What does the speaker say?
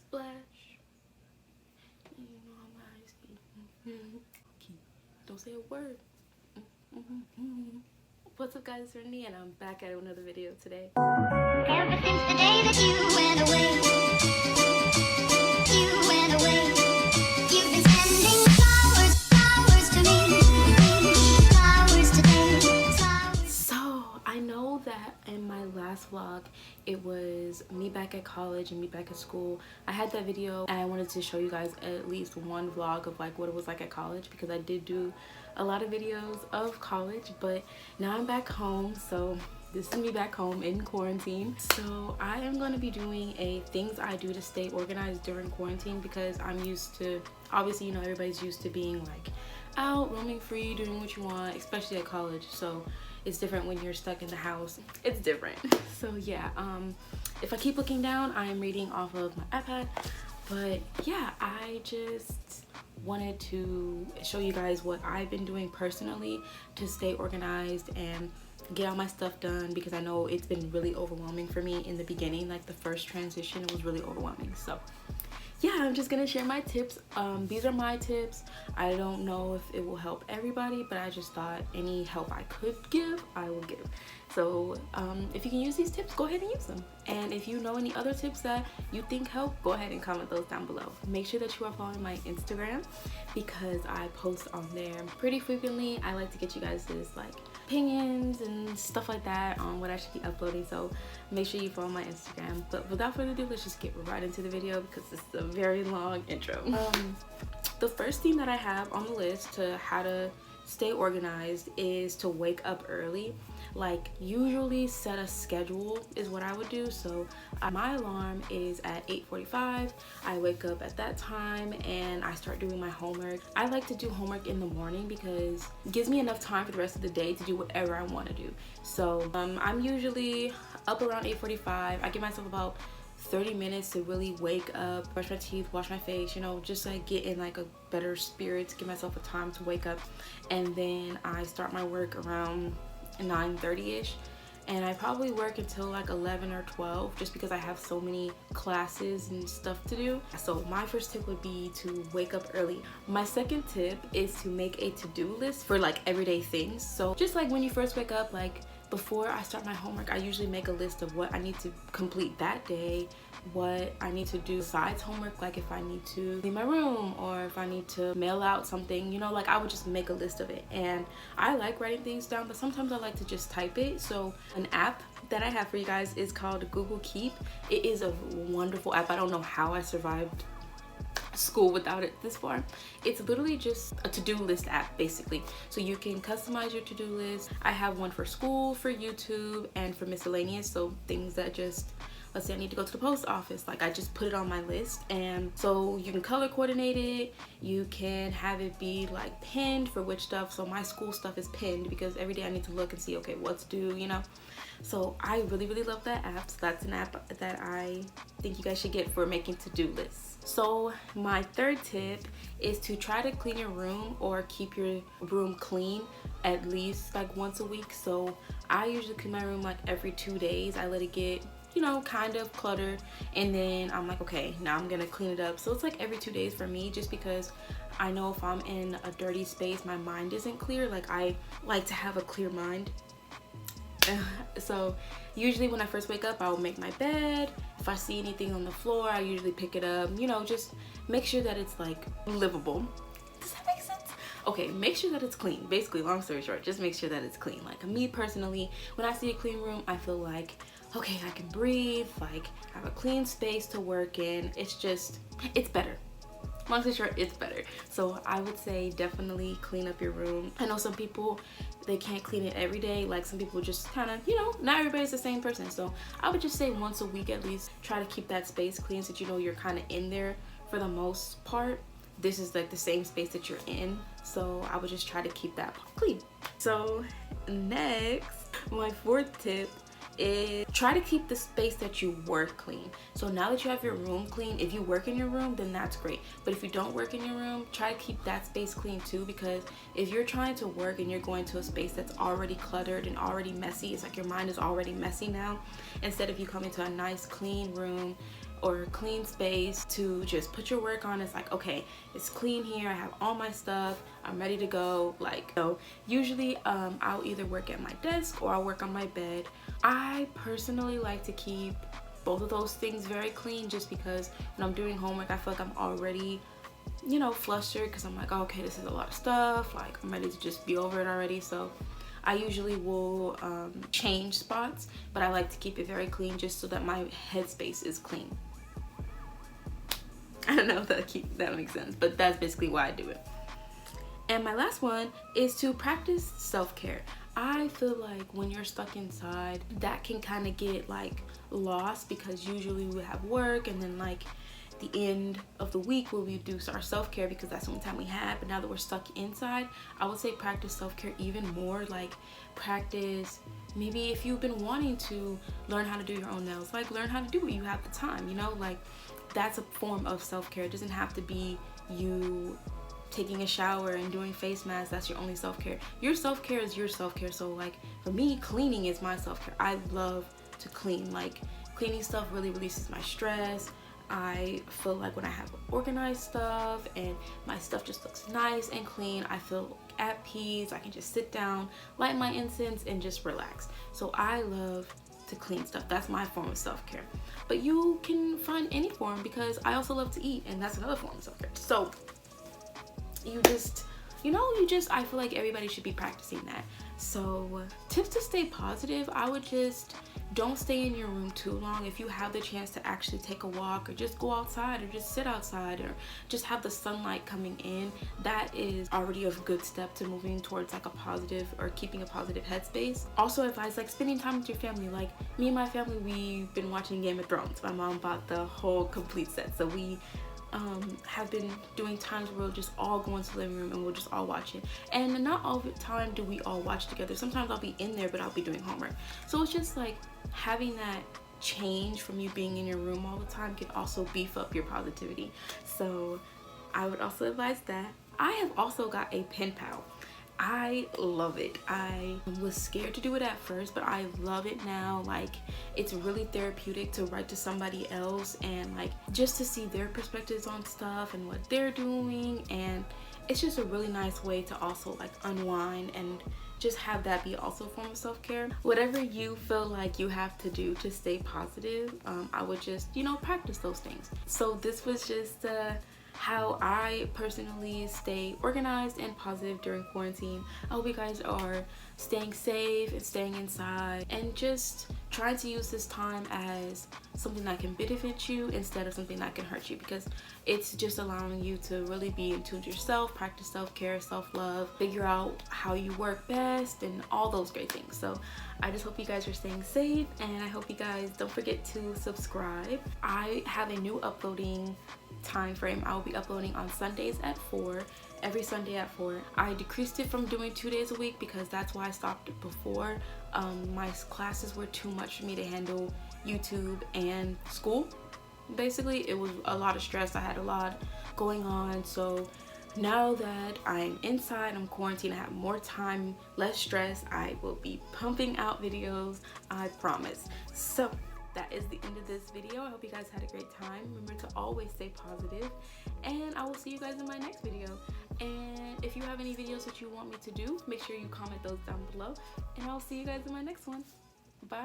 Splash. You know I'm ice cream. Don't say a word. What's up, guys? It's Renny, and I'm back at another video today. Ever since the day that you went away, you've been sending flowers to me, flowers today, flowers. So I know that in my last vlog it was me back at college and me back at school. I had that video and I wanted to show you guys at least one vlog of like what it was like at college, because I did do a lot of videos of college, but now I'm back home, so this is me back home in quarantine. So I am going to be doing a things I do to stay organized during quarantine, because I'm used to, obviously, you know, everybody's used to being like out roaming free, doing what you want, especially at college. So it's different when you're stuck in the house. It's different. So yeah, if I keep looking down, I am reading off of my iPad. But yeah, I just wanted to show you guys what I've been doing personally to stay organized and get all my stuff done, because I know it's been really overwhelming for me in the beginning. Like the first transition, it was really overwhelming. So yeah, I'm just gonna share my tips. These are my tips. I don't know if it will help everybody, but I just thought any help I could give, I will give. So if you can use these tips, go ahead and use them. And if you know any other tips that you think help, go ahead and comment those down below. Make sure that you are following my Instagram, because I post on there pretty frequently. I like to get you guys this like opinions and stuff like that on what I should be uploading, so make sure you follow my Instagram. But without further ado, let's just get right into the video, because this is a very long intro. The first thing that I have on the list to how to stay organized is to wake up early. Like usually set a schedule is what I would do. So my alarm is at 8:45. I wake up at that time and I start doing my homework. I like to do homework in the morning because it gives me enough time for the rest of the day to do whatever I want to do. So I'm usually up around 8:45. I give myself about 30 minutes to really wake up, brush my teeth, wash my face, you know, just like get in like a better spirit, to give myself a time to wake up. And then I start my work around 9:30ish, and I probably work until like 11 or 12, just because I have so many classes and stuff to do. So my first tip would be to wake up early. My second tip is to make a to-do list for like everyday things. So just like when you first wake up, like before I start my homework, I usually make a list of what I need to complete that day, what I need to do besides homework, like if I need to clean my room or if I need to mail out something, you know, like I would just make a list of it. And I like writing things down, but sometimes I like to just type it. So an app that I have for you guys is called Google Keep. It is a wonderful app. I don't know how I survived school without it this far. It's literally just a to-do list app basically, so you can customize your to-do list. I have one for school, for YouTube, and for miscellaneous, so things that just, let's say I need to go to the post office, like I just put it on my list. And so you can color coordinate it, you can have it be like pinned for which stuff. So my school stuff is pinned because every day I need to look and see, okay, what's due, you know. So I really love that app. So that's an app that I think you guys should get for making to-do lists. So my third tip is to try to clean your room or keep your room clean at least like once a week. So I usually clean my room like every 2 days. I let it get, you know, kind of cluttered, and then I'm like, okay, now I'm gonna clean it up. So it's like every 2 days for me, just because I know if I'm in a dirty space, my mind isn't clear. Like I like to have a clear mind. So usually when I first wake up, I'll make my bed. If I see anything on the floor, I usually pick it up, you know, just make sure that it's like livable. Does that make sense? Okay, make sure that it's clean. Basically, long story short, just make sure that it's clean. Like me personally, when I see a clean room, I feel like, okay, I can breathe, like I have a clean space to work in. It's just, it's better. Long story short, it's better. So I would say definitely clean up your room. I know some people, they can't clean it every day. Like some people just kind of, you know, not everybody's the same person. So I would just say once a week at least, try to keep that space clean so that you know you're kind of in there for the most part. This is like the same space that you're in. So I would just try to keep that clean. So next, my fourth tip is try to keep the space that you work clean. So now that you have your room clean, if you work in your room, then that's great. But if you don't work in your room, try to keep that space clean too, because if you're trying to work and you're going to a space that's already cluttered and already messy, it's like your mind is already messy now. Instead of you coming to a nice clean room or clean space to just put your work on. It's like, okay, it's clean here, I have all my stuff, I'm ready to go. Like, so usually I'll either work at my desk or I'll work on my bed. I personally like to keep both of those things very clean, just because when I'm doing homework I feel like I'm already, you know, flustered, because I'm like, oh, okay, this is a lot of stuff, like I'm ready to just be over it already. So I usually will change spots, but I like to keep it very clean just so that my headspace is clean. I don't know if that makes sense, but that's basically why I do it. And my last one is to practice self-care. I feel like when you're stuck inside, that can kind of get like lost, because usually we have work and then like the end of the week where we do our self-care, because that's the only time we have. But now that we're stuck inside, I would say practice self-care even more. Like, practice, maybe if you've been wanting to learn how to do your own nails, like learn how to do it. You have the time, you know, like that's a form of self-care. It doesn't have to be you taking a shower and doing face masks. That's your only self-care. Your self-care is your self-care. So like for me, cleaning is my self-care. I love to clean. Like, cleaning stuff really releases my stress. I feel like when I have organized stuff and my stuff just looks nice and clean, I feel at peace. I can just sit down, light my incense, and just relax. So I love to clean stuff. That's my form of self-care. But you can find any form, because I also love to eat, and that's another form of self-care. So I feel like everybody should be practicing that. So tips to stay positive, I would just don't stay in your room too long. If you have the chance to actually take a walk, or just go outside, or just sit outside, or just have the sunlight coming in, that is already a good step to moving towards like a positive, or keeping a positive headspace. Also advise like spending time with your family. Like me and my family, we've been watching Game of Thrones. My mom bought the whole complete set, so we have been doing times where we'll just all go into the living room and we'll just all watch it. And not all the time do we all watch together. Sometimes I'll be in there, but I'll be doing homework. So it's just like having that change from you being in your room all the time can also beef up your positivity. So I would also advise that. I have also got a pen pal. I love it. I was scared to do it at first, but I love it now. Like, it's really therapeutic to write to somebody else and like just to see their perspectives on stuff and what they're doing. And it's just a really nice way to also like unwind and just have that be also a form of self-care. Whatever you feel like you have to do to stay positive, I would just, you know, practice those things. So this was just how I personally stay organized and positive during quarantine. I hope you guys are staying safe and staying inside, and just trying to use this time as something that can benefit you instead of something that can hurt you, because it's just allowing you to really be in tune with yourself, practice self-care, self-love, figure out how you work best, and all those great things. So I just hope you guys are staying safe, and I hope you guys don't forget to subscribe. I have a new uploading time frame. I will be uploading on Sundays at 4, every Sunday at 4. I decreased it from doing 2 days a week because that's why I stopped it before. My classes were too much for me to handle YouTube and school. Basically, it was a lot of stress. I had a lot going on. So now that I'm inside, I'm quarantined, I have more time, less stress, I will be pumping out videos, I promise. So that is the end of this video. I hope you guys had a great time. Remember to always stay positive, and I will see you guys in my next video. And if you have any videos that you want me to do, make sure you comment those down below, and I'll see you guys in my next one. Bye.